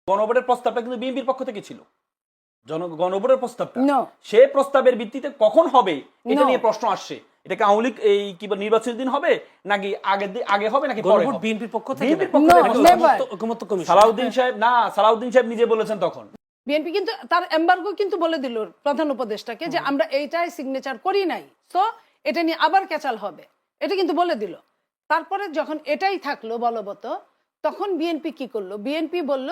গণভোটের প্রস্তাবটা কিন্তু বিএনপির পক্ষ থেকে ছিল। গণভোটের প্রস্তাবটা No. সে প্রস্তাবের ভিত্তিতে কখন হবে এটা No. নিয়ে প্রশ্ন আসছে। এটা কি আওয়ামী লীগ এই কি নির্বাচনের দিন হবে নাকি আগে হবে নাকি পরে গণভোট হবে? বিএনপির পক্ষ থেকে বিএনপির না। পক্ষ No, থেকে never. ঐকমত্য কমিশন। সালাউদ্দিন সাহেব সালাউদ্দিন সাহেব নিজে বলেছেন তখন। বিএনপি কিন্তু তার এমবার্গো কিন্তু বলে দিল প্রধান উপদেষ্টাকে যে আমরা এইটাই সিগনেচার করি নাই, তো এটা নিয়ে আবার ক্যাচাল হবে, এটা কিন্তু বলে দিল। তারপরে যখন এটাই থাকলো বলবৎ, তখন বিএনপি কি করলো? বিএনপি বলল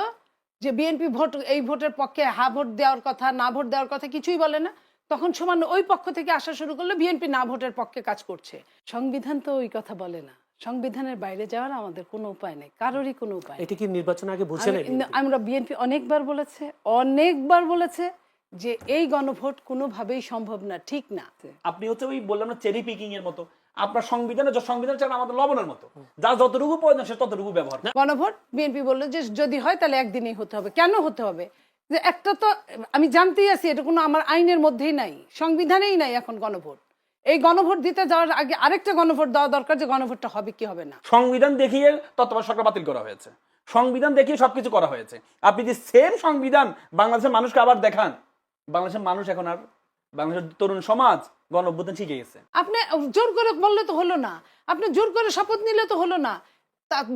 যে বিএনপি এই ভোটের পক্ষে হা ভোট দেওয়ার কথা, না ভোট দেওয়ার কথা কিছুই বলে না। তখন সমান ওই পক্ষ থেকে আসা শুরু করলো বিএনপি না ভোটের পক্ষে কাজ করছে। সংবিধান তো ওই কথা বলে না। সংবিধানের বাইরে যাওয়ার আমাদের কোনো উপায় নেই, কারোরই কোনো উপায় নেই। এটা কি নির্বাচন আগে বুঝে নেই? আমরা বিএনপি অনেকবার বলেছে যে এই গণভোট কোনোভাবেই সম্ভব না, ঠিক না। আপনি হচ্ছে ওই বললাম না চেরি পিকিং এর মতো, আপনার সংবিধান চান আমাদের লবণের মতো, যা যতটুকু প্রয়োজন সে ততটুকু ব্যবহার। গণভোট বিএনপি বললো যে যদি হয় তাহলে একদিনই হতে হবে। কেন হতে হবে? যে একটা তো আমি জানতেই আছি এটা কোনো আমার আইনের মধ্যেই নাই, সংবিধানেই নাই এখন গণভোট। এই গণভোট দিতে যাওয়ার আগে আরেকটা গণভোট দেওয়া দরকার, যে গণভোটটা হবে কি হবে না। সংবিধান দেখিয়ে তত্ত্বাবধায়ক সরকার বাতিল করা হয়েছে, সংবিধান দেখিয়ে সবকিছু করা হয়েছে। আপনি যে সেম সংবিধান বাংলাদেশের মানুষকে আবার দেখান, বাংলাদেশের মানুষ এখন আর, বাংলাদেশের তরুণ সমাজ গণ-অভ্যুত্থান শিখে গেছে। আপনি জোর করে বললে তো হলো না, আপনি জোর করে শপথ নিলে তো হলো না।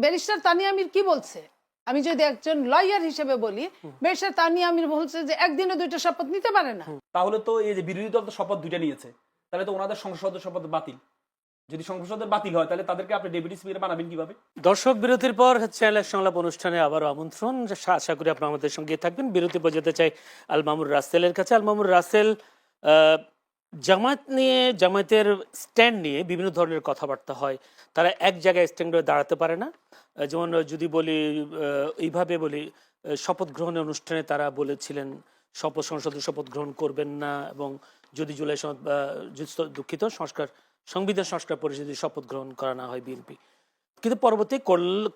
ব্যারিস্টার তানিয়া আমির কি বলছে? আমি যদি একজন লয়ার হিসেবে বলি, ব্যারিস্টার তানিয়া আমির বলছে যে একদিনে দুইটা শপথ নিতে পারে না। তাহলে তো এই যে বিরোধী দল তো শপথ দুইটা নিয়েছে, তাহলে তো ওনাদের সংসদের শপথ বাতিল। যদি সংসদের বাতিল হয় তাহলে তাদেরকে আপনি ডেপুটি স্পিকার বানাবেন কিভাবে? দর্শক, বিরতির পর চ্যানেল সংলাপ অনুষ্ঠানে আবারও আমন্ত্রণ। আশা করি আপনারা আমাদের সঙ্গে থাকবেন। বিরতি পর যেতে চাই আল মামুন রাসেলের কাছে। আল মামুন রাসেল, জামায়াতের স্ট্যান্ড নিয়ে বিভিন্ন ধরনের কথাবার্তা হয়, তারা এক জায়গায় স্ট্যান্ড হয়ে দাঁড়াতে পারে না। যেমন যদি বলি, এইভাবে বলি, শপথ গ্রহণের অনুষ্ঠানে তারা বলেছিলেন সংসদের শপথ গ্রহণ করবেন না, এবং যদি জুলাই দুঃখিত সংবিধান সংস্কার পরিষদে শপথ গ্রহণ করা না হয় বিএনপি, কিন্তু পরবর্তী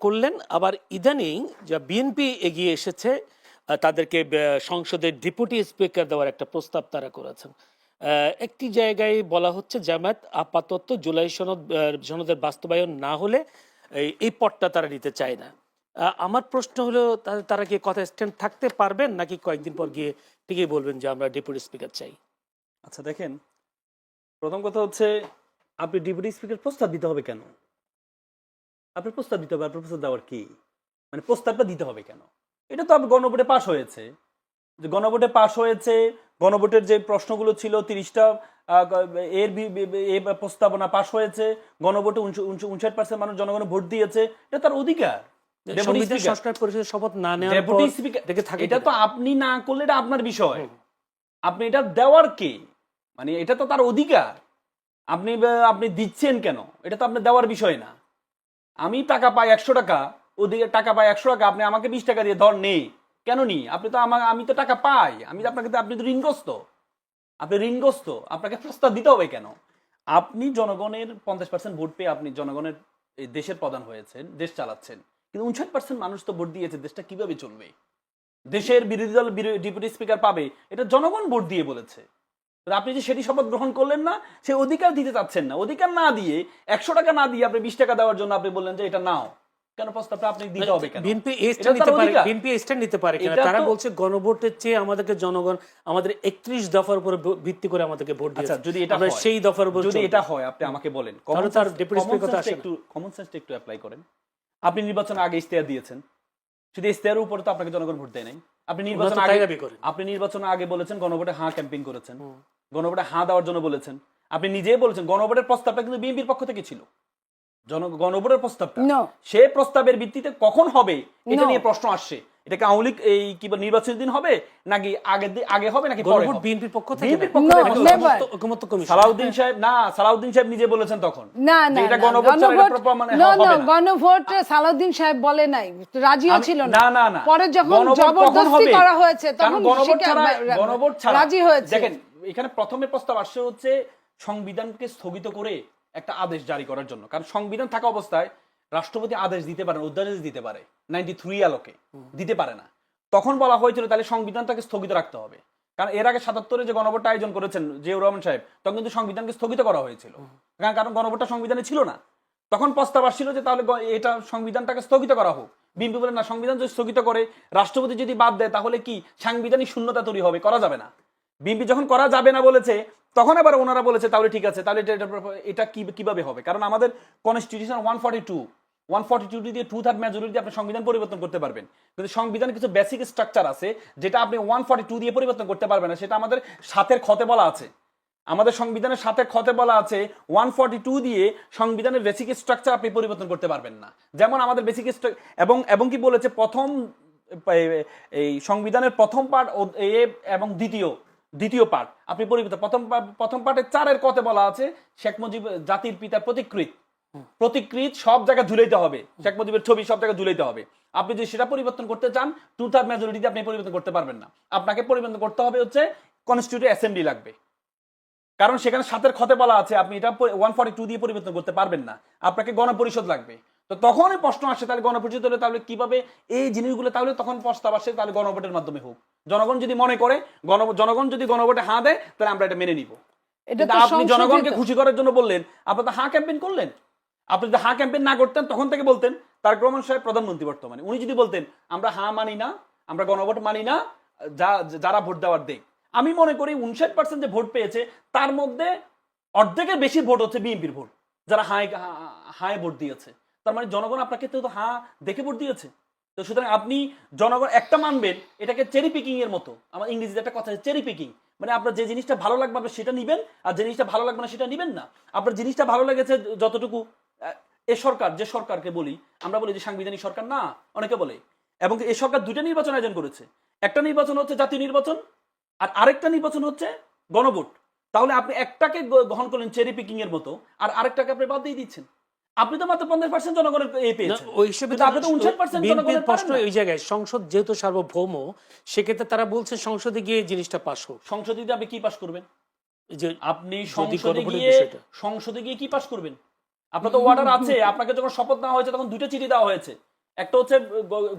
করলেন। আবার ইদানিং যা বিএনপি এগিয়ে এসেছে, তাদেরকে সংসদের ডেপুটি স্পিকার দেওয়ার একটা প্রস্তাব তারা করেছেন। একটি জায়গায় বলা হচ্ছে জামায়াত আপাতত জুলাই সনদের বাস্তবায়ন না হলে এই পদটা তারা নিতে চায় না। আমার প্রশ্ন হলো, তারা কি কথা স্ট্যান্ড থাকতে পারবেন, নাকি কয়েকদিন পর গিয়ে ঠিকই বলবেন যে আমরা ডেপুটি স্পিকার চাই? আচ্ছা দেখেন, প্রথম কথা হচ্ছে আপনি ডেপুটি স্পিকার প্রস্তাব দিতে হবে কেন? আপনি প্রস্তাব দিতে হবে, আপনার প্রস্তাব দেওয়ার কি মানে প্রস্তাবটা দিতে হবে কেন? এটা তো আপনি গণভোটে পাশ হয়েছে, যে গণভোটে পাশ হয়েছে, গণভোটের যে প্রশ্নগুলো ছিল 30টা এর প্রস্তাবনা পাশ হয়েছে, গণভোটে 59% মানুষ জনগণ ভোট দিয়েছে, এটা তার অধিকার। সংবিধান সংস্কার পরিষদের শপথ না নেওয়ার ডেপুটি স্পিকার এটা তো আপনি না করলে এটা আপনার বিষয়, আপনি এটা দেওয়ার কে, মানে এটা তো তার অধিকার। আপনি দিচ্ছেন কেন? এটা তো আপনার দেওয়ার বিষয় না। আমি টাকা পাই 100 টাকা, ওদিকে টাকা পাই 100 টাকা, আপনি আমাকে 20 টাকা দিয়ে ধর নেই কেন নি? আপনি তো আমি তো টাকা পাই, আমি আপনাকে, আপনি তো ঋণগ্রস্ত, আপনাকে প্রস্তাব দিতে হবে কেন? আপনি জনগণের 50% ভোট পেয়ে আপনি জনগণের এই দেশের প্রধান হয়েছেন, দেশ চালাচ্ছেন, কিন্তু 59% মানুষ তো ভোট দিয়েছে, দেশটা কিভাবে চলবে? দেশের বিরোধী দল ডেপুটি স্পিকার পাবে, এটা জনগণ ভোট দিয়ে বলেছে। আপনি যে সেটি শপথ গ্রহণ করলেন না, সে অধিকার দিতে চাচ্ছেন না, অধিকার না দিয়ে 100 টাকা না দিয়ে আপনি 20 টাকা দেওয়ার জন্য আপনি বললেন যে এটা নাও কেন, প্রস্তাবটা আপনি দিতে হবে কেন? বিএনপি স্ট্যান্ড নিতে পারে কিনা? তারা বলছে গণভোটের চেয়ে আমাদেরকে জনগণ আমাদের 31 দফার উপর ভিত্তি করে আমাদেরকে ভোট দিয়েছে। যদি এটা হয়, সেই দফার উপর যদি এটা হয়, আপনি আমাকে বলেন, তাহলে তার ডেপুটি স্পিকার কথা আসে না। কমন সেন্সটা একটু অ্যাপ্লাই করেন। আপনি নির্বাচনের আগে ইশতেহার দিয়েছেন, শুধু ইশতেহারের উপরে তো আপনাকে জনগণ ভোট দেয় নাই। আপনি নির্বাচনের আগে বলেছেন গণভোটে হ্যাঁ ক্যাম্পেইন করেছেন, গণভোটে হ্যাঁ দেওয়ার জন্য বলেছেন। আপনি নিজেই বলেছেন গণভোটের প্রস্তাবটা কিন্তু বিএনপির পক্ষ থেকে ছিল। গণভোটের প্রস্তাবটা সে প্রস্তাবের ভিত্তিতে কখন হবে এটা নিয়ে প্রশ্ন আসছে। এটা কি আওয়ামী লীগ এই কি নির্বাচনের দিন হবে নাকি আগে হবে নাকি পরে হবে? বিএনপির পক্ষ থেকে ঐকমত্য কমিশন। সালাউদ্দিন সাহেব নিজে বলেছেন তখন না, এটা গণভোট গণভোট সালাউদ্দিন সাহেব বলে নাই, রাজিও ছিল না। পরে যখন জবরদস্তি করা হয়েছে তখন গণভোট ছাড়া রাজি হয়েছে। দেখেন, এখানে প্রথমে প্রস্তাব আসছে হচ্ছে সংবিধানকে স্থগিত করে একটা আদেশ জারি করার জন্য, কারণ সংবিধান থাকা অবস্থায় রাষ্ট্রপতি আদেশ দিতে পারে, অধ্যাদেশ দিতে পারে, 93 আলোকে দিতে পারে না। তখন বলা হয়েছিল তাহলে সংবিধানটাকে স্থগিত রাখতে হবে, কারণ এর আগে 77-এ যে গণভোটটা আয়োজন করেছেন জিয়াউর রহমান সাহেব, তখন কিন্তু সংবিধানকে স্থগিত করা হয়েছিল, কারণ গণভোটটা সংবিধানে ছিল না। তখন প্রস্তাব আসছিল যে তাহলে এটা সংবিধানটাকে স্থগিত করা হোক। বিএনপি বলে না, সংবিধান যদি স্থগিত করে, রাষ্ট্রপতি যদি বাদ দেয়, তাহলে কি সাংবিধানিক শূন্যতা তৈরি হবে, করা যাবে না। বিএনপি যখন করা যাবে না বলেছে, তখন আবার ওনারা বলেছে তাহলে ঠিক আছে, তাহলে এটা কিভাবে হবে? কারণ আমাদের কনস্টিটিউশন 142 দিয়ে 2/3 মেজরিটি দিয়ে আপনি সংবিধান পরিবর্তন করতে পারবেন, কিন্তু সংবিধানের কিছু বেসিক স্ট্রাকচার আছে যেটা আপনি 142 দিয়ে পরিবর্তন করতে পারবেন না। সেটা আমাদের সাথের খতে বলা আছে, আমাদের সংবিধানের সাথে খতে বলা আছে 142 দিয়ে সংবিধানের বেসিক স্ট্রাকচার আপনি পরিবর্তন করতে পারবেন না। যেমন আমাদের বেসিক এবং কি বলেছে, প্রথম এই সংবিধানের প্রথম পার্ট এবং দ্বিতীয় পার্ট আপনি পরিবর্তন, প্রথম পার্টের 4 কতে বলা আছে শেখ মুজিব জাতির পিতার প্রতিকৃত সব জায়গায় ঝুলাইতে হবে, শেখ মুজিবের ছবি সব জায়গায় ঝুলাইতে হবে। আপনি যদি সেটা পরিবর্তন করতে চান 2/3 মেজরিটিতে আপনি পরিবর্তন করতে পারবেন না। আপনাকে পরিবর্তন করতে হবে হচ্ছে কনস্টিটিউটিভ অ্যাসেম্বলি লাগবে, কারণ সেখানে 7 খতে বলা আছে আপনি এটা 142 দিয়ে পরিবর্তন করতে পারবেন না, আপনাকে গণপরিষদ লাগবে। তো তখনই প্রশ্ন আসে তাহলে গণপরিষদ হলে তাহলে কিভাবে এই জিনিসগুলো, তাহলে তখন প্রস্তাব আসে তাহলে গণভোটের মাধ্যমে হোক। জনগণ যদি মনে করে, জনগণ যদি গণভোটে হাঁ দেয়, তাহলে আমরা এটা মেনে নিব। আপনি জনগণকে খুশি করার জন্য বললেন, আপনি তো হাঁ ক্যাম্পেইন করলেন। আপনি যদি হাঁ ক্যাম্পেইন না করতেন, তখন থেকে বলতেন, তারেক রহমান সাহেব প্রধানমন্ত্রী বর্তমানে, উনি যদি বলতেন আমরা হাঁ মানি না, আমরা গণভোট মানি না, যারা ভোট দেওয়ার দেখ। আমি মনে করি 59% যে ভোট পেয়েছে তার মধ্যে অর্ধেকের বেশি ভোট হচ্ছে বিএনপির ভোট, যারা হায় ভোট দিয়েছে। তার মানে জনগণ আপনাকে তো হাঁ দেখে ভোট দিয়েছে। তো সুতরাং আপনি জনগণ একটা মানবেন, এটাকে চেরি পিকিং এর মতো। আমার ইংরেজিতে একটা কথা আছে, চেরি পিকিং, মানে আপনার যে জিনিসটা ভালো লাগবে আপনি সেটা নিবেন, আর যে জিনিসটা ভালো লাগবে না সেটা নিবেন না। আপনার জিনিসটা ভালো লেগেছে যতটুকু, এ সরকার, যে সরকারকে বলি আমরা বলি যে সাংবিধানিক সরকার না, অনেকে বলে, এবং এই সরকার 2টা নির্বাচন আয়োজন করেছে। একটা নির্বাচন হচ্ছে জাতীয় নির্বাচন, আর আরেকটা নির্বাচন হচ্ছে গণভোট। তাহলে আপনি একটাকে গ্রহণ করলেন চেরি পিকিং এর মতো, আর আরেকটাকে আপনি বাদ দিয়ে দিচ্ছেন। আপনি তো মাত্র 50% জনগণের পেয়েছেন, ওই হিসেবে আপনি তো 59% জনগণের প্রশ্ন এই জায়গায়, সংসদ যেহেতু সার্বভৌম, সেক্ষেত্রে তারা বলছে সংসদে গিয়ে জিনিসটা পাস হোক। সংসদে আপনি কি পাস করবেন? যে আপনি সংসদে গিয়ে কি পাস করবেন? আপনার তো অর্ডার আছে, আপনাকে যখন শপথ নেওয়া হয়েছে তখন 2টা চিঠি দেওয়া হয়েছে, একটা হচ্ছে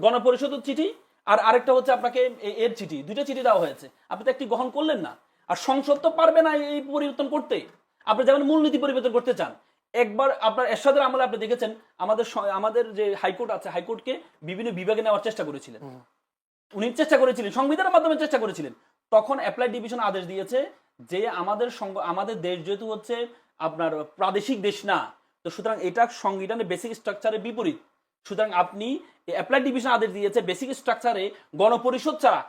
গণপরিষদের চিঠি, আর আরেকটা হচ্ছে আপনাকে এর চিঠি, 2টা চিঠি দেওয়া হয়েছে। আপনি তো একটি গ্রহণ করলেন না। আর সংসদ তো পারবে না এই পরিবর্তন করতে। আপনি যেমন মূলনীতি পরিবর্তন করতে চান, একবার আপনার এরশাদের আমলে আপনি দেখেছেন আমাদের যে হাইকোর্ট আছে, হাইকোর্টকে বিভিন্ন বিভাগে নেওয়ার চেষ্টা করেছিলেন, উনি চেষ্টা করেছিলেন, সংবিধানের মাধ্যমে চেষ্টা করেছিলেন। তখন অ্যাপ্লাই ডিভিশন আদেশ দিয়েছে যে আমাদের দেশ যেহেতু হচ্ছে আপনার প্রাদেশিক দেশ না, তো সুতরাং এটা সংবিধানের বেসিক স্ট্রাকচারের বিপরীত। সুতরাং আপনি অ্যাপ্লাই ডিভিশন আদেশ দিয়েছে বেসিক স্ট্রাকচারে গণপরিষদ ছাড়া,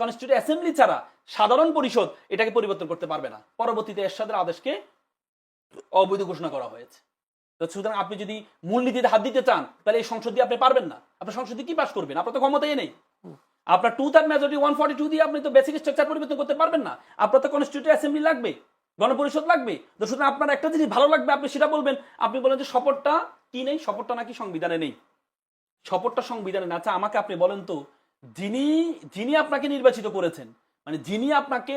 কনস্টিটিউয়েন্ট অ্যাসেম্বলি ছাড়া সাধারণ পরিষদ এটাকে পরিবর্তন করতে পারবে না। পরবর্তীতে এরশাদের আদেশকে অবৈধ ঘোষণা করা হয়েছে। তো সুতরাং আপনি যদি মূলনীতিতে হাত দিতে চান, তাহলে এই সংসদ দিয়ে আপনি পারবেন না। আপনার সংসদে কি পাস করবেন? আপনার তো ক্ষমতাই নেই। আপনার 2/3 মেজরিটি 142 দিয়ে আপনি তো বেসিক স্ট্রাকচার পরিবর্তন করতে পারবেন না। আপনার তো কনস্টিটিউয়েন্ট অ্যাসেম্বলি লাগবে, গণপরিষদ লাগবে। তো সুতরাং আপনার একটা জিনিস ভালো লাগবে, আপনি সেটা বলবেন। আপনি বলেন যে শপথটা কি নেই, শপথটা নাকি সংবিধানে নেই, শপথটা সংবিধানে না। আচ্ছা আমাকে আপনি বলেন তো, যিনি আপনাকে নির্বাচিত করেছেন, মানে যিনি আপনাকে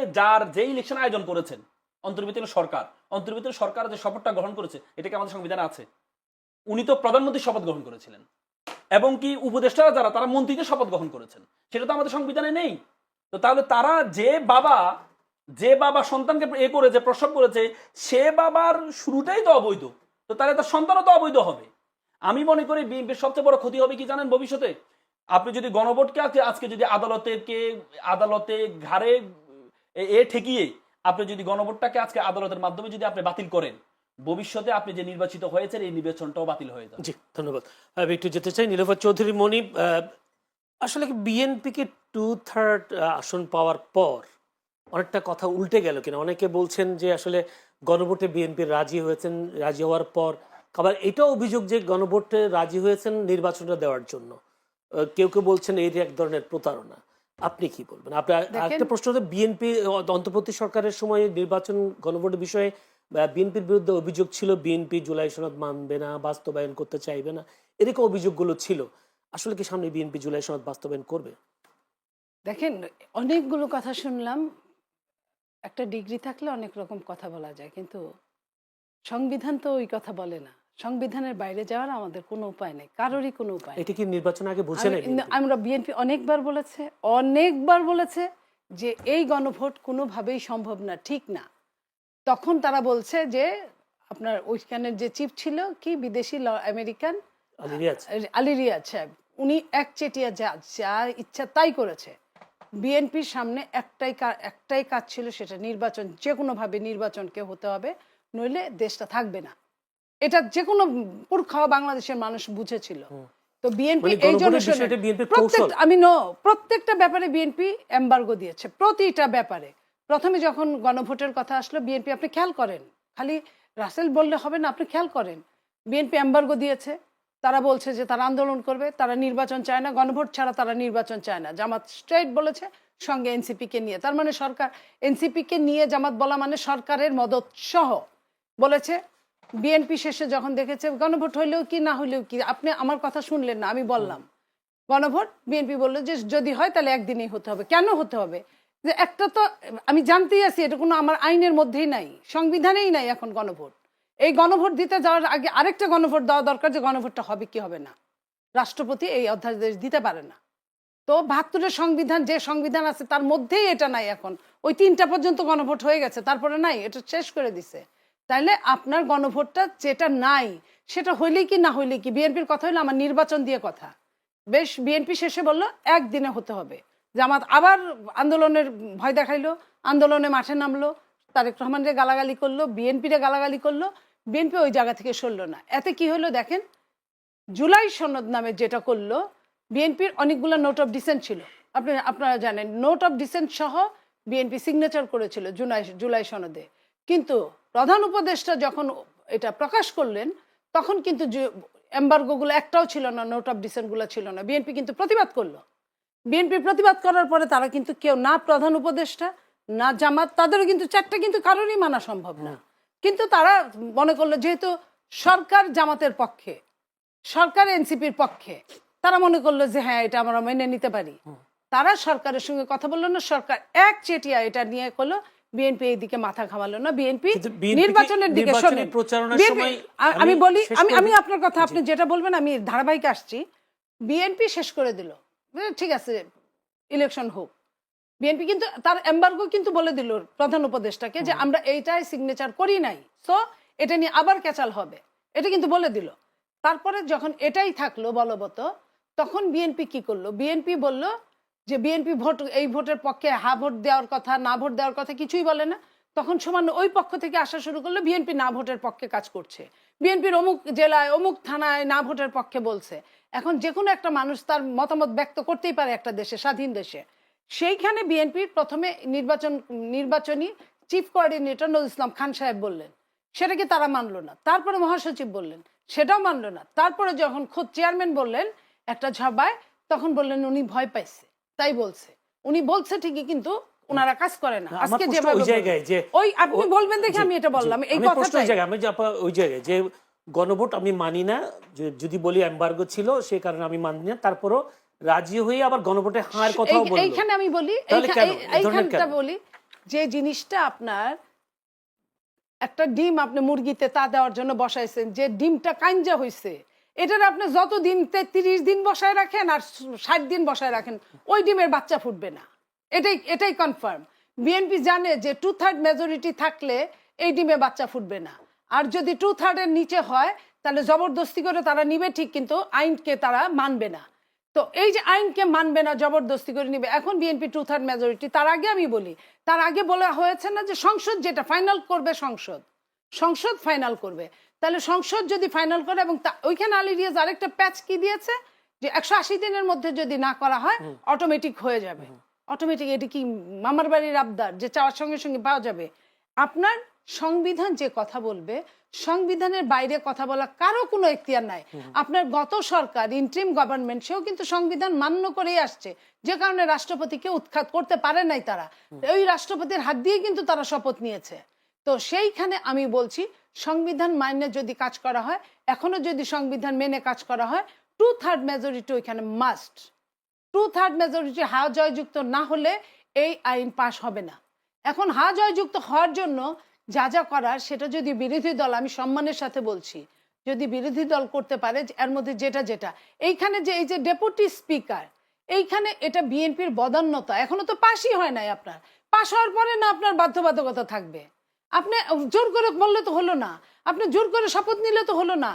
যে ইলেকশন আয়োজন করেছেন, অন্তর্বর্তীকালীন সরকার, অন্তর্বর্তীকালীন সরকার যে শপথটা গ্রহণ করেছে, এটা কি আমাদের সংবিধানে আছে? উনি তো প্রধানমন্ত্রী শপথ গ্রহণ করেছিলেন, এবং কি উপদেষ্টারা যারা, তারা মন্ত্রীদের শপথ গ্রহণ করেছেন, সেটা তো আমাদের সংবিধানে নেই। তো তাহলে তারা যে বাবা সন্তানকে করেছে, প্রসব করেছে, সে বাবার শুরুটাই তো অবৈধ, তো তাহলে তার সন্তানও তো অবৈধ হবে। আমি মনে করি বিএনপির সবচেয়ে বড় ক্ষতি হবে কি জানেন ভবিষ্যতে? আপনি যদি গণভোটকে আজকে যদি আদালতে ঘাড়ে ঠেকিয়ে আপনি যদি গণভোটটাকে আজকে আদালতের মাধ্যমে যদি আপনি বাতিল করেন, ভবিষ্যতে আপনি যে নির্বাচিত হয়েছেন এই নির্বাচনটাও বাতিল হয়ে যাবে। জি, ধন্যবাদ। আমি একটু যেতে চাই নীলোফার চৌধুরী মনি, আসলে বিএনপিকে 2/3 আসন পাওয়ার পর অনেকটা কথা উল্টে গেল কিনা? অনেকে বলছেন যে আসলে গণভোটে বিএনপি রাজি হওয়ার পর আবার এটাও অভিযোগ যে গণভোটে রাজি হয়েছেন নির্বাচনটা দেওয়ার জন্য। কেউ বলছেন এর এক ধরনের প্রতারণা। আপনি কি বলবেন? আপনার আরেকটা প্রশ্ন হচ্ছে, বিএনপি অন্তর্বর্তী সরকারের সময় নির্বাচন গণভোটের বিষয়ে বিএনপির বিরুদ্ধে অভিযোগ ছিল, বিএনপি জুলাই সনদ মানবে না, বাস্তবায়ন করতে চাইবে না, এরকম অভিযোগগুলো ছিল। আসলে কি সামনে বিএনপি জুলাই সনদ বাস্তবায়ন করবে? দেখেন, অনেকগুলো কথা শুনলাম। একটা ডিগ্রি থাকলে অনেক রকম কথা বলা যায়, কিন্তু সংবিধান তো ওই কথা বলে না। সংবিধানের বাইরে যাওয়ার আমাদের কোনো উপায় নেই, কারোরই কোনো উপায় নেই। এটা কি নির্বাচন আগে বুঝে নেই? আমরা বিএনপি অনেকবার বলেছে যে এই গণভোট কোনোভাবেই সম্ভব না, ঠিক না। তখন তারা বলছে যে আপনার ওইখানের যে চিফ ছিল কি বিদেশি আমেরিকান আলী রিয়াজ। আলী রিয়াজ সাহেব, উনি একচেটিয়া যা ইচ্ছা তাই করেছে। বিএনপির সামনে একটাই কাজ ছিল, সেটা নির্বাচন, যে কোনোভাবে নির্বাচনকে হতে হবে, নইলে দেশটা থাকবে না। এটা যে কোনো পুরখাওয়া বাংলাদেশের মানুষ বুঝেছিল। তো বিএনপি এই জন্য প্রত্যেকটা ব্যাপারে বিএনপি এমবার্গো দিয়েছে, প্রতিটা ব্যাপারে। প্রথমে যখন গণভোটের কথা আসলো, বিএনপি আপনি খেয়াল করেন, খালি রাসেল বললে হবে না, আপনি খেয়াল করেন বিএনপি এমবার্গো দিয়েছে। তারা বলছে যে তারা আন্দোলন করবে, তারা নির্বাচন চায় না, গণভোট ছাড়া তারা নির্বাচন চায় না। জামাত স্ট্রেট বলেছে, সঙ্গে এনসিপি কে নিয়ে, তার মানে সরকার এনসিপি কে নিয়ে জামাত বলা মানে সরকারের মদত সহ বলেছে। বিএনপি শেষে যখন দেখেছে গণভোট হইলেও কি না হইলেও কি, আপনি আমার কথা শুনলেন না, আমি বললাম গণভোট, বিএনপি বললো যে যদি হয় তাহলে একদিনেই হতে হবে। কেন হতে হবে? যে একটা তো আমি জানতেই আছি, এটা কোনো আমার আইনের মধ্যেই নাই, সংবিধানেই নাই এখন গণভোট। এই গণভোট দিতে যাওয়ার আগে আরেকটা গণভোট দেওয়া দরকার, যে গণভোটটা হবে কি হবে না। রাষ্ট্রপতি এই অধ্যাদেশ দিতে পারে না। তো ৭২-এর সংবিধান, যে সংবিধান আছে তার মধ্যেই এটা নাই। এখন ওই ৩টা পর্যন্ত গণভোট হয়ে গেছে, তারপরে নাই, এটা শেষ করে দিছে। তাইলে আপনার গণভোটটা যেটা নাই সেটা হইলেই কি না হইলে কি? বিএনপির কথা হইলো আমার নির্বাচন দিয়ে কথা, বেশ বিএনপি শেষে বললো একদিনে হতে হবে। জামাত আবার আন্দোলনের ভয় দেখাইলো, আন্দোলনে মাঠে নামলো, তারেক রহমানরে গালাগালি করলো, বিএনপিরে গালাগালি করলো, বিএনপি ওই জায়গা থেকে সরলো না। এতে কি হলো দেখেন, জুলাই সনদ নামে যেটা করলো, বিএনপির অনেকগুলো নোট অফ ডিসেন্ট ছিল, আপনারা জানেন, নোট অফ ডিসেন্ট সহ বিএনপি সিগনেচার করেছিল জুলাই সনদে। কিন্তু প্রধান উপদেষ্টা যখন এটা প্রকাশ করলেন, তখন কিন্তু এমবার্গোগুলো একটাও ছিল না, নোট অফ ডিসেন্টগুলো ছিল না। বিএনপি কিন্তু প্রতিবাদ করলো। বিএনপি প্রতিবাদ করার পরে তারা কিন্তু কেউ, না প্রধান উপদেষ্টা না জামাত, তাদেরও কিন্তু চারটা কিন্তু কারোরই মানা সম্ভব না। কিন্তু তারা মনে করলো যেহেতু সরকার জামাতের পক্ষে, সরকার এনসিপির পক্ষে, তারা মনে করলো যে হ্যাঁ এটা আমরা মেনে নিতে পারি। তারা সরকারের সঙ্গে কথা বললো না, সরকার একচেটিয়া এটা নিয়ে করলো। বিএনপি এই দিকে মাথা ঘামালো না, বিএনপি নির্বাচনের দিকে। আমি বলি, আমি আপনার কথা, আপনি যেটা বলবেন আমি ধারাবাহিক আসছি। বিএনপি শেষ করে দিল, ঠিক আছে ইলেকশন হোক। বিএনপি কিন্তু তার এমবার্গো কিন্তু বলে দিল প্রধান উপদেষ্টাকে যে আমরা এইটাই সিগনেচার করি নাই, সো এটা নিয়ে আবার ক্যাচাল হবে, এটা কিন্তু বলে দিল। তারপরে যখন এটাই থাকলো বলবৎ, তখন বিএনপি কি করলো? বিএনপি বলল যে বিএনপি ভোট, এই ভোটের পক্ষে হা ভোট দেওয়ার কথা, না ভোট দেওয়ার কথা কিছুই বলে না। তখন সমান ওই পক্ষ থেকে আসা শুরু করলো বিএনপি না ভোটের পক্ষে কাজ করছে, বিএনপির অমুক জেলায় অমুক থানায় না ভোটের পক্ষে বলছে। এখন যে কোনো একটা মানুষ তার মতামত ব্যক্ত করতেই পারে একটা দেশে, স্বাধীন দেশে। সেইখানে বিএনপির প্রথমে নির্বাচনী চিফ কোঅর্ডিনেটর নজরুল ইসলাম খান সাহেব বললেন, সেটাকে তারা মানলো না। তারপরে মহাসচিব বললেন, সেটাও মানলো না। তারপরে যখন খোদ চেয়ারম্যান বললেন একটা সভায়, তখন বললেন উনি ভয় পাইছে, তাই বলছে। উনি বলছে ঠিকই, কিন্তু ওনারা কাজ করে না। আজকে যেভাবে ওই আপনি বলবেন দেখে আমি এটা বললাম, এই কথাটাই আমি ওই জায়গায় যে গণভোট আমি মানি না, যদি বলি এমবার্গো ছিল সে কারণে আমি মানি না, তারপরও রাজি হয়ে আবার গণভোটে হার কথাও বলল। এইখানে আমি বলি, এইখানটা বলি যে জিনিসটা আপনার একটা ডিম আপনি মুরগিতে তা দেওয়ার জন্য বসাইছেন, যে ডিমটা কাঞ্জা হইছে, এটার আপনি যত দিন 30 দিন বসায় রাখেন আর 60 দিন বসায় রাখেন, ওই ডিমের বাচ্চা ফুটবে না। এটাই কনফার্ম। বিএনপি জানে যে 2/3 মেজরিটি থাকলে এই ডিমে বাচ্চা ফুটবে না। আর যদি 2/3 এর নিচে হয় তাহলে জবরদস্তি করে তারা নিবে ঠিক, কিন্তু আইনকে তারা মানবে না। তো এই যে আইনকে মানবে না, জবরদস্তি করে নিবে। এখন বিএনপি 2/3 মেজরিটি, তার আগে আমি বলি, তার আগে বলা হয়েছে না যে সংসদ যেটা ফাইনাল করবে, সংসদ ফাইনাল করবে। তাহলে সংসদ যদি ফাইনাল করে, এবং ওইখানে আলী রিয়াজ আরেকটা প্যাচ কি দিয়েছে যে 180 দিনের মধ্যে যদি না করা হয় অটোমেটিক হয়ে যাবে। অটোমেটিক এটি কি মামার বাড়ির আবদার যে চাওয়ার সঙ্গে সঙ্গে পাওয়া যাবে? আপনার সংবিধান যে কথা বলবে, সংবিধানের বাইরে কথা বলা কারো কোনো এখতিয়ার নাই। আপনার গত সরকার ইন্টারিম গভর্নমেন্ট, সেও কিন্তু সংবিধান মান্য করেই আসছে, যে কারণে রাষ্ট্রপতিকে উৎখাত করতে পারে নাই তারা। ওই রাষ্ট্রপতির হাত দিয়ে কিন্তু তারা শপথ নিয়েছে। তো সেইখানে আমি বলছি, সংবিধান মান্য যদি কাজ করা হয়, এখনো যদি সংবিধান মেনে কাজ করা হয়, 2/3 মেজরিটি ওইখানে মাস্ট। 2/3 মেজরিটি হা জয়যুক্ত না হলে এই আইন পাশ হবে না। এখন হা জয়যুক্ত হওয়ার জন্য যা যা করার, সেটা যদি বিরোধী দল, আমি সম্মানের সাথে বলছি, যদি বিরোধী দল করতে পারে, এর মধ্যে যেটা এইখানে যে এই যে ডেপুটি স্পিকার, এইখানে এটা বিএনপির বদান্যতা। এখনো তো পাশই হয় নাই আপনার। পাশ হওয়ার পরে না আপনার বাধ্যবাধকতা থাকবে, আপনি জোর করে বললে তো হলো না, আপনি জোর করে শপথ নিলে তো হলো না।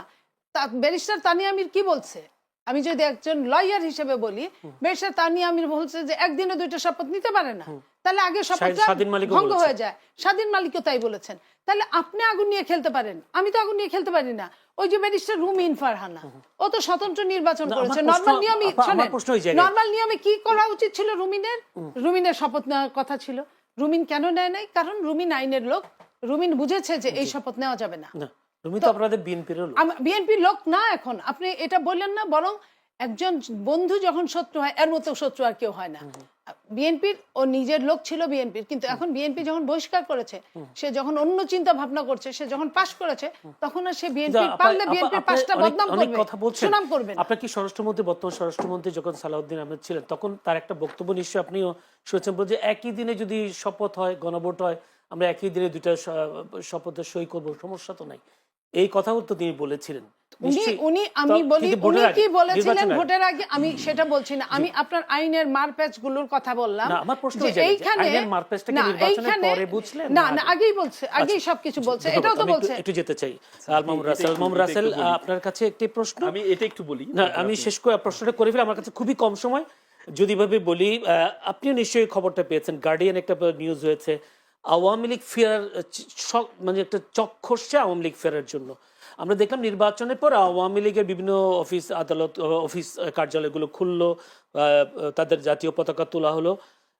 ব্যারিস্টার তানিয়া আমির কি বলছে, আমি যদি একজন লয়ার হিসেবে বলি, ব্যারিস্টার তানিয়া আমির বলছে যে একদিনে 2টা শপথ নিতে পারে না, তাহলে আগে শপথটা স্বাধীন মালিকও ভঙ্গ বলেছে। হয়ে যায়। স্বাধীন মালিকও তাই বলেছেন। তাহলে আপনি আগুন নিয়ে খেলতে পারেন, আমি তো আগুন নিয়ে খেলতে পারি না। ওই যে ব্যারিস্টার রুমিন ফারহানা, ও তো স্বতন্ত্র নির্বাচন না, করেছে। আমার প্রশ্ন- নরমাল নিয়মে আমার প্রশ্ন ওই জায়গায়। নরমাল নিয়মে কি করা উচিত ছিল রুমিনের শপথ নেওয়ার কথা ছিল। রুমিন কেন নেয় নাই? কারণ রুমিন আইনের লোক, রুমিন বুঝেছে যে এই শপথ নেওয়া যাবে না। না, তুমি তো আপনাদের বিএনপির লোক। বিএনপির লোক না, এখন আপনি এটা বললেন না, বরং একজন বন্ধু যখন শত্রু হয় এর মতো শত্রু আর কেউ হয় না। বিএনপির ও নিজের লোক ছিল বিএনপির, কিন্তু এখন বিএনপি যখন বহিষ্কার করেছে, সে যখন অন্য চিন্তা ভাবনা করছে, সে যখন পাশ করেছে, তখন আর সে বিএনপির পারলে বিএনপির পাশটা বদনাম করবে, কথা বলছেন, সুনাম করবে না। আপনার কি স্বরাষ্ট্রমন্ত্রী, বর্তমান স্বরাষ্ট্রমন্ত্রী যখন সালাউদ্দিন আহমেদ ছিলেন, তখন তার একটা বক্তব্য নিশ্চয়ই আপনিও শুনেছেন, যে একই দিনে যদি শপথ হয়, গণভোট হয়, আমরা একই দিনে 2টা শপথে সই করব, সমস্যা তো নাই। এই কথাও তো তিনি বলেছিলেন। উনি আমি বলি কিন্তু উনি ভোটের কি আগে, বলেছিলেন নির্বাচনের আগে। ভোটের আগে, আমি সেটা বলছি না, আমি আপনার আইনের মারপ্যাচ গুলোর কথা বললাম। না, আমার প্রশ্ন যে ওই জায়গায়, যে এইখানে আইনের মারপ্যাচটা কি না, নির্বাচনের এইখানে পরে বুঝলেন না, না না আগে? আগেই বলছে, আগেই সবকিছু বলছে, ধন্যবাদ। এটাও তো আমি বলছে। একটু যেতে চাই আলমামুর রাসেল। আলমামুর রাসেল, আপনার কাছে একটি প্রশ্ন। আমি এটা একটু বলি। না, আমি শেষ করে প্রশ্নটা করে ফেলি, আমার কাছে খুবই কম সময়। যদি ভাবে বলি, আপনিও নিশ্চয়ই খবরটা পেয়েছেন, গার্ডিয়ান একটা নিউজ হয়েছে, আওয়ামী লীগ ফেরার মানে একটা চক্ষুষে আওয়ামী লীগ ফেরার জন্য। আমরা দেখলাম নির্বাচনের পর আওয়ামী লীগের বিভিন্ন অফিস আদালত, অফিস কার্যালয়গুলো খুললো, তাদের জাতীয় পতাকা তোলা হলো,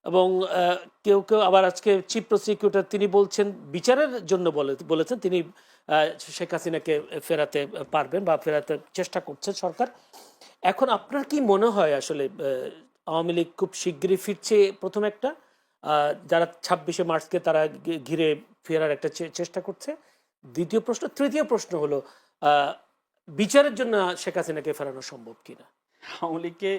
এবং কেউ কেউ আবার আজকে চিফ প্রসিকিউটর তিনি বলছেন, বিচারের জন্য বলেছেন তিনি শেখ হাসিনাকে ফেরাতে পারবেন বা ফেরাতে চেষ্টা করছে সরকার। এখন আপনার কি মনে হয় আসলে আওয়ামী লীগ খুব শিগগিরই ফিরছে? প্রথম একটা, যারা 26শে মার্চকে তারা ঘিরে ফেরার একটা চেষ্টা করছে। দ্বিতীয় প্রশ্ন, তৃতীয় প্রশ্ন হলো, বিচারের জন্য শেখ হাসিনাকে ফেরানো সম্ভব কিনা? আওয়ামী লীগকে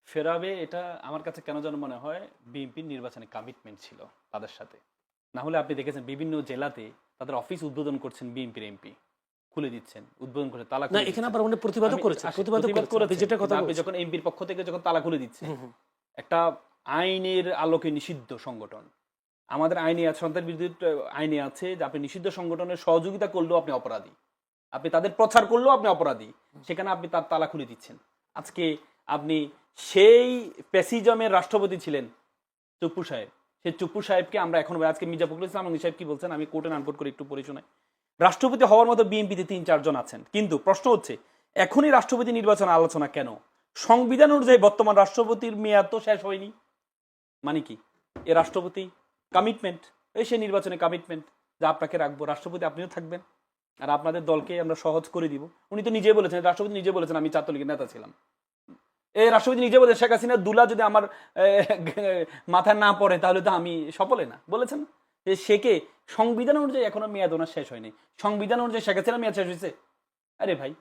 ফেরাবে, এটা আমার কাছে কেন যেন মনে হয় বিএনপির নির্বাচনে কমিটমেন্ট ছিল তাদের সাথে। না হলে আপনি দেখেছেন বিভিন্ন জেলাতে তাদের অফিস উদ্বোধন করছেন, বিএনপির এমপি খুলে দিচ্ছেন, উদ্বোধন করে তালা না, খুলে এখানে দিচ্ছেন। আবার অনেক প্রতিবাদও করেছে, প্রতিবাদ করেছেন, যেটা কথা আপনি যখন এমপির পক্ষ থেকে যখন তালা খুলে দিচ্ছে, একটা আইনের আলোকে নিষিদ্ধ সংগঠন, আমাদের আইনে আছে, সন্ত্রাস বিরোধী আইনে আছে যে আপনি নিষিদ্ধ সংগঠনের সহযোগিতা করলেও আপনি অপরাধী, আপনি তাদের প্রচার করলেও আপনি অপরাধী, সেখানে আপনি তার তালা খুলে দিচ্ছেন। আজকে আপনি সেই প্যাসিজমের রাষ্ট্রপতি ছিলেন চুপ্পু সাহেব, সেই চুপ্পু সাহেবকে আমরা এখন, আজকে মির্জা ফখরুল ইসলাম আলমগীর সাহেব কি বলছেন, আমি কোর্টে আনকোট করে একটু পড়ে শোনাই। রাষ্ট্রপতি হওয়ার মতো বিএনপিতে 3-4 জন আছেন, কিন্তু প্রশ্ন হচ্ছে এখনই রাষ্ট্রপতি নির্বাচন আলোচনা কেন? সংবিধান অনুযায়ী বর্তমান রাষ্ট্রপতির মেয়াদ তো শেষ হয়নি, মানে কি এ রাষ্ট্রপতি কমিটমেন্ট, এই সে নির্বাচনে কমিটমেন্ট যা আপনাকে রাখবো, রাষ্ট্রপতি আপনিও থাকবেন, আর আপনাদের দলকে আমরা সহজ করে দিব। উনি তো নিজে বলেছেন, রাষ্ট্রপতি নিজে বলেছেন আমি ছাত্রলীগের নেতা ছিলাম। এই রাষ্ট্রপতি নিজে বলেছেন শেখ হাসিনার দুলা যদি আমার মাথায় না পড়ে তাহলে তো আমি সফলে না, বলেছেন যে সেকে সংবিধান অনুযায়ী এখনো মেয়াদ ওনার শেষ হয়নি, সংবিধান অনুযায়ী শেখ হাসিনার মেয়াদ শেষ হয়েছে। আরে ভাই,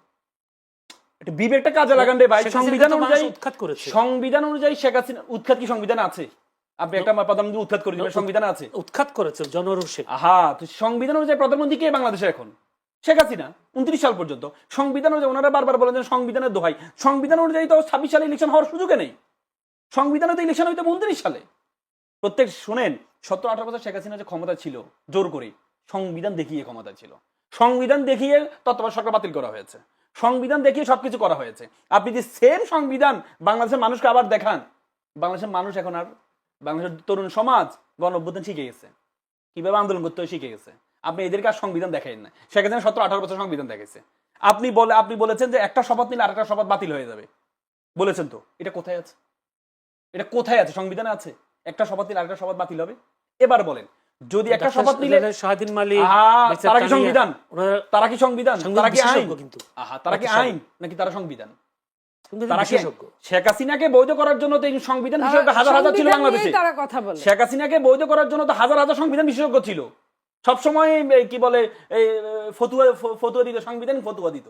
একটা বিবেকটা কাজে লাগান রে ভাই। সংবিধান অনুযায়ী উৎখাত করেছে, সংবিধান অনুযায়ী শেখ হাসিনা উৎখাত কি সংবিধানে আছে? আপনি একটা প্রধানমন্ত্রী উৎখাত করে দিবেন, সংবিধানে আছে? উৎখাত করেছে জনরোষে। আহা, তো সংবিধান অনুযায়ী প্রধানমন্ত্রী কে বাংলাদেশে এখন? শেখ হাসিনা 29 সাল পর্যন্ত। সংবিধান অনুযায়ী ওনারা বারবার বলেন যে সংবিধানের দোহাই, সংবিধান অনুযায়ী তো 26 সালে ইলেকশন হওয়ার সুযোগে নেই, সংবিধানে তো ইলেকশন হইতে 29 সালে। প্রত্যেক শোনেন, 17-18 বছর শেখ হাসিনা যে ক্ষমতা ছিল জোর করে, সংবিধান দেখিয়ে ক্ষমতা ছিল, সংবিধান দেখিয়ে তত্ত্বাবধায়ক সরকার বাতিল করা হয়েছে, সংবিধান দেখিয়ে সবকিছু করা হয়েছে। আপনি যে সেম সংবিধান বাংলাদেশের মানুষকে আবার দেখান, বাংলাদেশের মানুষ এখন আর, বাংলাদেশের তরুণ সমাজ গণ-অভ্যুত্থান শিখে গেছে, কিভাবে আন্দোলন করতে হয় শিখে গেছে। আপনি এদেরকে আর সংবিধান দেখাইন না। শেখ হাসিনা 17-18 বছর সংবিধান দেখেছে। আপনি বলেছেন যে একটা শপথ নিলে আরেকটা শপথ বাতিল হয়ে যাবে, বলেছেন তো, এটা কোথায় আছে? এটা কোথায় আছে? সংবিধানে আছে একটা শপথ নিলে আরেকটা শপথ বাতিল হবে? এবার বলেন, যদি একটা শপথ নিলে স্বাধীন মালিক, তারা কি সংবিধান? তারা কি সংবিধান? তারা কি আইন? কিন্তু তারা কি আইন নাকি তারা সংবিধান? তারা কি শেখ হাসিনাকে বৈধ করার জন্য তো এই সংবিধান বিশেষজ্ঞ হাজার হাজার ছিল বাংলাদেশে। শেখ হাসিনাকে বৈধ করার জন্য তো হাজার হাজার সংবিধান বিশেষজ্ঞ ছিল, সবসময় কি বলে ফতুয়া দিত, সংবিধান ফতুয়া দিত।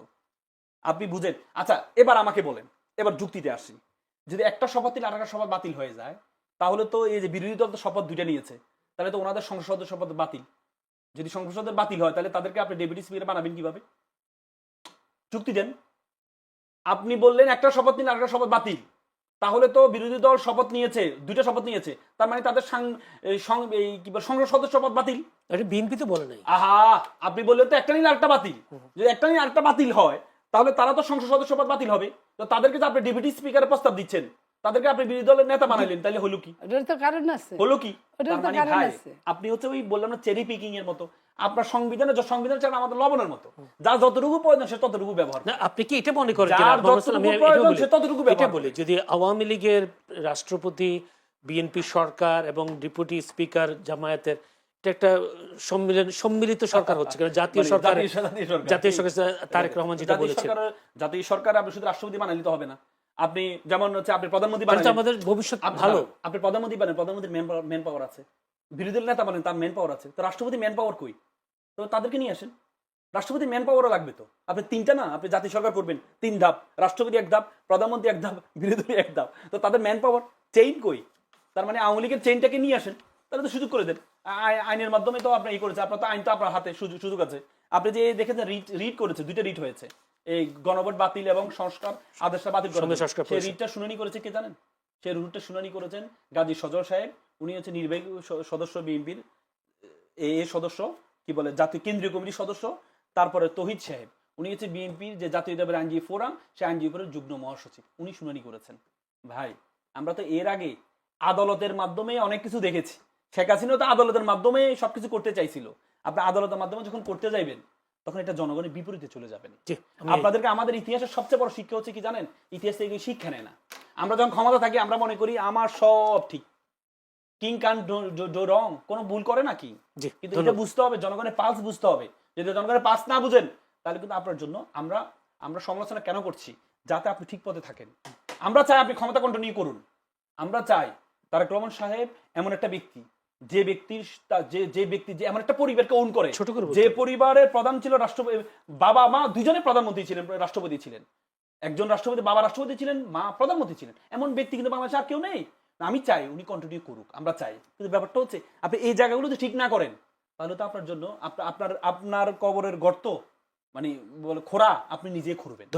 আপনি বুঝেন? আচ্ছা, এবার আমাকে বলেন, এবার যুক্তিতে আসি, যদি একটা শপথ নিলে আরেকটা শপথ বাতিল হয়ে যায়, তাহলে তো এই যে বিরোধী দল তো শপথ 2টা নিয়েছে, তাহলে তো ওনাদের সংসদের শপথ বাতিল। যদি সংসদের বাতিল হয় তাহলে তাদেরকে আপনি ডেপুটি স্পিকার বানাবেন কিভাবে? যুক্তি দেন। আপনি বললেন একটা শপথ নিলে আরেকটা শপথ বাতিল, তাহলে তো বিরোধী দল শপথ নিয়েছে, 2টা শপথ নিয়েছে, তার মানে তাদের সংসদ সদস্য পদ বাতিল। এটা বিএনপি তো বলে নাই। আহা, আপনি বললেন তো একটা নিলে আরেকটা বাতিল, যদি একটা নিলে আরেকটা বাতিল হয় তাহলে তারা তো সংসদ সদস্য পদ বাতিল হবে। তো তাদেরকে যে আপনি ডেপুটি স্পিকারের প্রস্তাব দিচ্ছেন, তাদেরকে আপনি বিরোধী দলের নেতা বানাইলেন, তাহলে হলো কি? এটার তো কারণ আছে। হলো কি? ওটার তার তো মানে কারণ ভাই আছে। আপনি হচ্ছে ওই বললাম না চেরি পিকিং এর মতো, আপনার সংবিধান চান আমাদের লবণের মতো, যা যতটুকু প্রয়োজন সে ততটুকু ব্যবহার না, আপনি কি এটা মনে করেন যার যতটুকু প্রয়োজন সে ততটুকু এটা ব্যবহার বলি, যদি আওয়ামী লীগের রাষ্ট্রপতি, বিএনপি সরকার এবং ডেপুটি স্পিকার জামায়াতের এটা একটা সম্মিলিত সরকার হচ্ছে, কারণ জাতীয় সরকার তারেক রহমান যেটা বলেছেন, জাতীয় সরকার আপনি শুধু রাষ্ট্রপতি বানাইলে তো হবে না। আপনি যেমন হচ্ছে আপনি প্রধানমন্ত্রী তাহলে তো বানাইলেন, আমাদের ভবিষ্যৎ ভালো। আপনি প্রধানমন্ত্রী বানেন, প্রধানমন্ত্রীর ম্যান পাওয়ার আছে, বিরোধী দল নেতা বানেন, তার ম্যান পাওয়ার আছে, তো রাষ্ট্রপতি ম্যান পাওয়ার কই? তো তাদেরকে নিয়ে আসেন, রাষ্ট্রপতি ম্যান পাওয়ারও লাগবে তো। আপনি 3টা না, আপনি জাতীয় সরকার করবেন 3 ধাপ, রাষ্ট্রপতি 1 ধাপ, প্রধানমন্ত্রী 1 ধাপ, বিরোধী দল 1 ধাপ, তো তাদের ম্যান পাওয়ার চেইন কই? তার মানে আওয়ামী লীগের চেইনটাকে নিয়ে আসেন, তাহলে তো সুযোগ করে দেন। আইনের মাধ্যমে তো আপনি করেছে, আপনার তো আইন তো আপনার হাতে সুযোগ আছে। আপনি যে দেখেছেন রিট করেছে, 2টা রিট হয়েছে, এই গণভোট বাতিল এবং সংস্কার আদেশটা বাতিল করেছে। সেই রিটটা শুনানি করেছে কে জানেন? সেই রুটটা শুনানি করেছেন গাজী সজল সাহেব, উনি হচ্ছে নির্বাহী সদস্য বিএনপির সদস্য, কি বলে জাতীয় কেন্দ্রীয় কমিটির সদস্য। তারপরে তহিদ সাহেব, উনি হচ্ছে বিএনপির যে জাতীয় দলের আইনজীবী ফোরাম, সেই আইনজীবী ফোরামের যুগ্ম মহাসচিব, উনি শুনানি করেছেন। ভাই আমরা তো এর আগে আদালতের মাধ্যমে অনেক কিছু দেখেছি। শেখ হাসিনা তো আদালতের মাধ্যমে সবকিছু করতে চাইছিল। আপনি আদালতের মাধ্যমে যখন করতে যাইবেন তখন এটা জনগণের বিপরীতে চলে যাবেন। আপনাদেরকে আমাদের ইতিহাসের সবচেয়ে বড় শিক্ষা হচ্ছে কি জানেন? ইতিহাস থেকে শিক্ষা নেয় না। আমরা যখন ক্ষমতা থাকি আমরা মনে করি আমার সব ঠিক, কিং কান ডো রং, কোনো ভুল করে না কি। কিন্তু এটা বুঝতে হবে, জনগণের পালস বুঝতে হবে। যদি জনগণের পালস না বুঝেন তাহলে কিন্তু আপনার জন্য আমরা সমালোচনা কেন করছি? যাতে আপনি ঠিক পথে থাকেন। আমরা চাই আপনি ক্ষমতা কন্টিনিউ করুন। আমরা চাই তারেক রহমান সাহেব এমন একটা ব্যক্তি, যে ব্যক্তি যে এমন একটা পরিবারকে ওন করে, যে পরিবারের প্রধান ছিল রাষ্ট্রপতি, বাবা মা দুজনে প্রধানমন্ত্রী ছিলেন, রাষ্ট্রপতি ছিলেন। একজন রাষ্ট্রপতি, বাবা রাষ্ট্রপতি ছিলেন, মা প্রধানমন্ত্রী ছিলেন। এমন ব্যক্তি কিন্তু বাংলাদেশে আর কেউ নেই। আমি চাই উনি কন্টিনিউ করুক, আমরা চাই। কিন্তু ব্যাপারটা হচ্ছে আপনি এই জায়গাগুলো যদি ঠিক না করেন তাহলে তো আপনার জন্য আপনার কবরের গর্ত মানে খোঁড়া আপনি নিজে খুঁড়বেন।